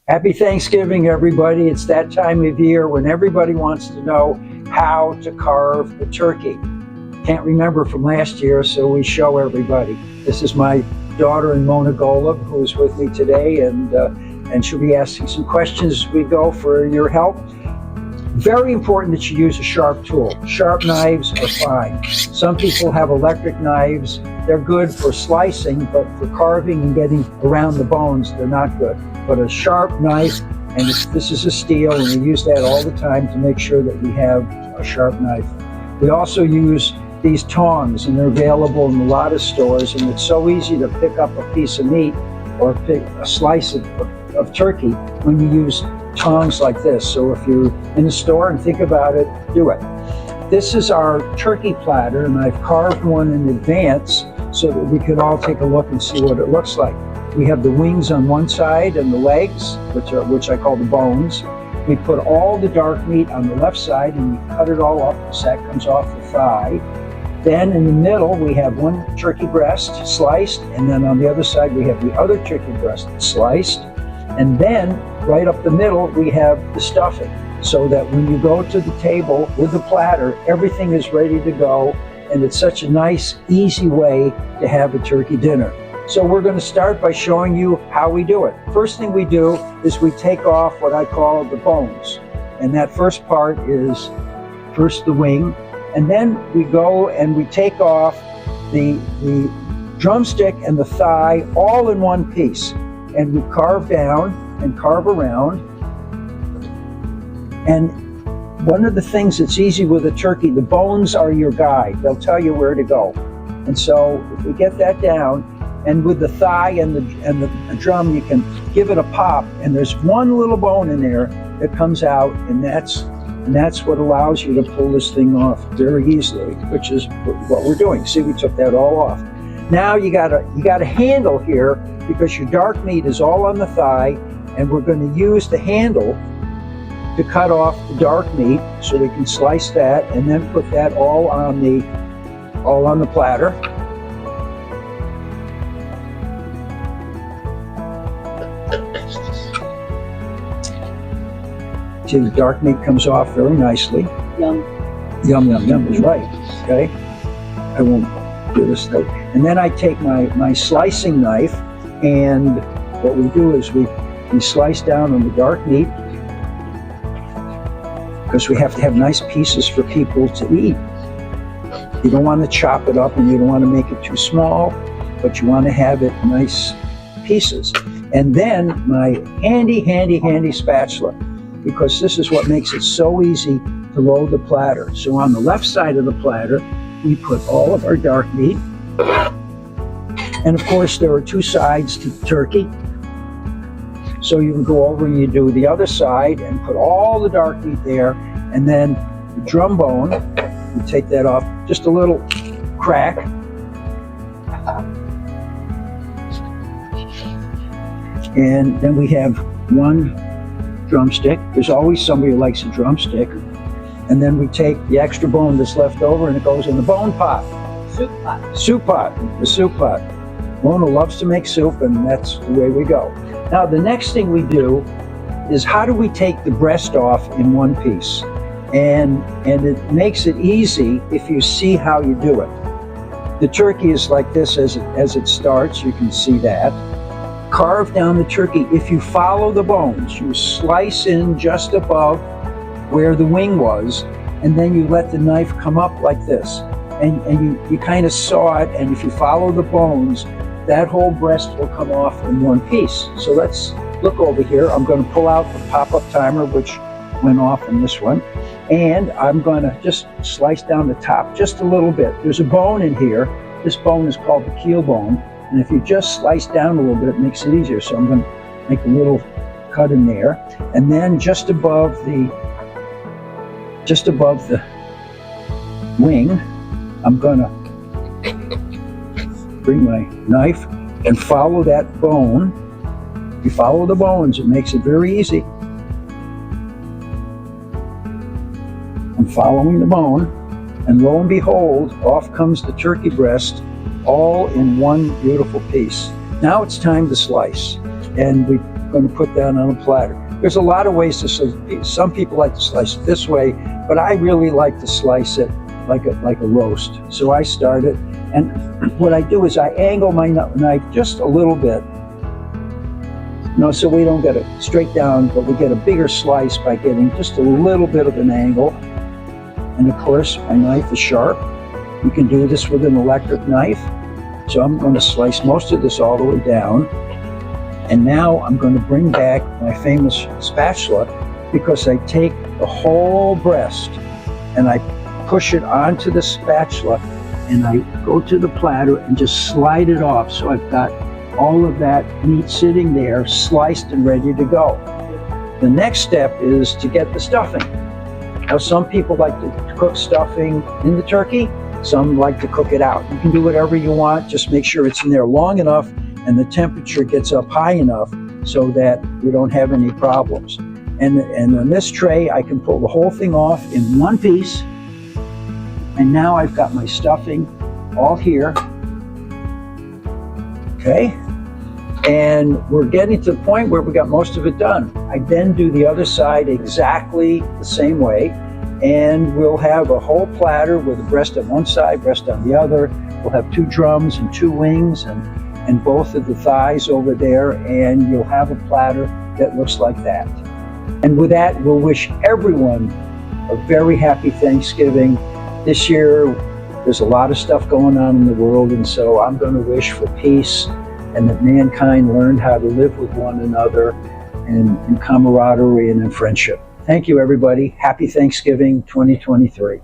Happy Thanksgiving, everybody. It's that time of year when everybody wants to know how to carve a turkey. Can't remember from last year, so we show everybody. This is my daughter, Mona Golub, who's with me today, and she'll be asking some questions as we go for your help. Very important that you use a sharp tool. Sharp knives are fine. Some people have electric knives. They're good for slicing, but for carving and getting around the bones, they're not good. But a sharp knife, and this is a steel, and we use that all the time to make sure that we have a sharp knife. We also use these tongs, and they're available in a lot of stores, and it's so easy to pick up a piece of meat or pick a slice of turkey when you use tongs like this. So if you're in the store and think about it, do it. This is our turkey platter, and I've carved one in advance so that we could all take a look and see what it looks like. We have the wings on one side and the legs, which I call the bones. We put all the dark meat on the left side and we cut it all up so that comes off the thigh. Then in the middle we have one turkey breast sliced, and then on the other side we have the other turkey breast sliced. And then right up the middle we have the stuffing, so that when you go to the table with the platter, everything is ready to go, and it's such a nice, easy way to have a turkey dinner. So we're going to start by showing you how we do it. First thing we do is we take off what I call the bones. And that first part is first the wing, and then we go and we take off the drumstick and the thigh all in one piece. And we carve down and carve around. And one of the things that's easy with a turkey, the bones are your guide. They'll tell you where to go. And so if we get that down, and with the thigh and the drum, you can give it a pop, and there's one little bone in there that comes out, and that's what allows you to pull this thing off very easily, which is what we're doing. See, we took that all off. Now you got a handle here, because your dark meat is all on the thigh, and we're going to use the handle to cut off the dark meat, so we can slice that and then put that all on the platter. See, the dark meat comes off very nicely. Yum. Yum, yum, yum is right. Okay, I won't do this though. And then I take my slicing knife, and what we do is we slice down on the dark meat, because we have to have nice pieces for people to eat. You don't want to chop it up, and you don't want to make it too small, but you want to have it nice pieces. And then my handy spatula, because this is what makes it so easy to load the platter. So on the left side of the platter, we put all of our dark meat. And of course, there are two sides to the turkey. So you can go over and you do the other side and put all the dark meat there. And then the drum bone, you take that off, just a little crack. And then we have one drumstick. There's always somebody who likes a drumstick. And then we take the extra bone that's left over, and it goes in the bone pot. Soup pot. Soup pot, the soup pot. Mona loves to make soup, and that's the way we go. Now the next thing we do is, how do we take the breast off in one piece? And it makes it easy if you see how you do it. The turkey is like this as it starts, you can see that. Carve down the turkey. If you follow the bones, you slice in just above where the wing was, and then you let the knife come up like this. And you kind of saw it, and if you follow the bones, that whole breast will come off in one piece. So let's look over here. I'm going to pull out the pop-up timer, which went off in this one. And I'm going to just slice down the top just a little bit. There's a bone in here. This bone is called the keel bone. And if you just slice down a little bit, it makes it easier. So I'm going to make a little cut in there. And then just above the wing, I'm going to bring my knife and follow that bone. You follow the bones, it makes it very easy. I'm following the bone, and lo and behold, off comes the turkey breast, all in one beautiful piece. Now it's time to slice. And we going to put that on a platter. There's a lot of ways to slice. Some people like to slice it this way, but I really like to slice it like a roast. So I start it, and what I do is I angle my knife just a little bit, so we don't get it straight down, but we get a bigger slice by getting just a little bit of an angle. And of course, my knife is sharp. You can do this with an electric knife. So I'm going to slice most of this all the way down. And now I'm going to bring back my famous spatula, because I take the whole breast and I push it onto the spatula, and I go to the platter and just slide it off. So I've got all of that meat sitting there, sliced and ready to go. The next step is to get the stuffing. Now, some people like to cook stuffing in the turkey. Some like to cook it out. You can do whatever you want. Just make sure it's in there long enough and the temperature gets up high enough so that you don't have any problems. And on this tray, I can pull the whole thing off in one piece. And now I've got my stuffing all here. Okay. And we're getting to the point where we got most of it done. I then do the other side exactly the same way. And we'll have a whole platter with the breast on one side, breast on the other. We'll have 2 drums and 2 wings and both of the thighs over there. And you'll have a platter that looks like that. And with that, we'll wish everyone a very happy Thanksgiving. This year, there's a lot of stuff going on in the world, and so I'm going to wish for peace and that mankind learned how to live with one another in camaraderie and in friendship. Thank you, everybody. Happy Thanksgiving 2023.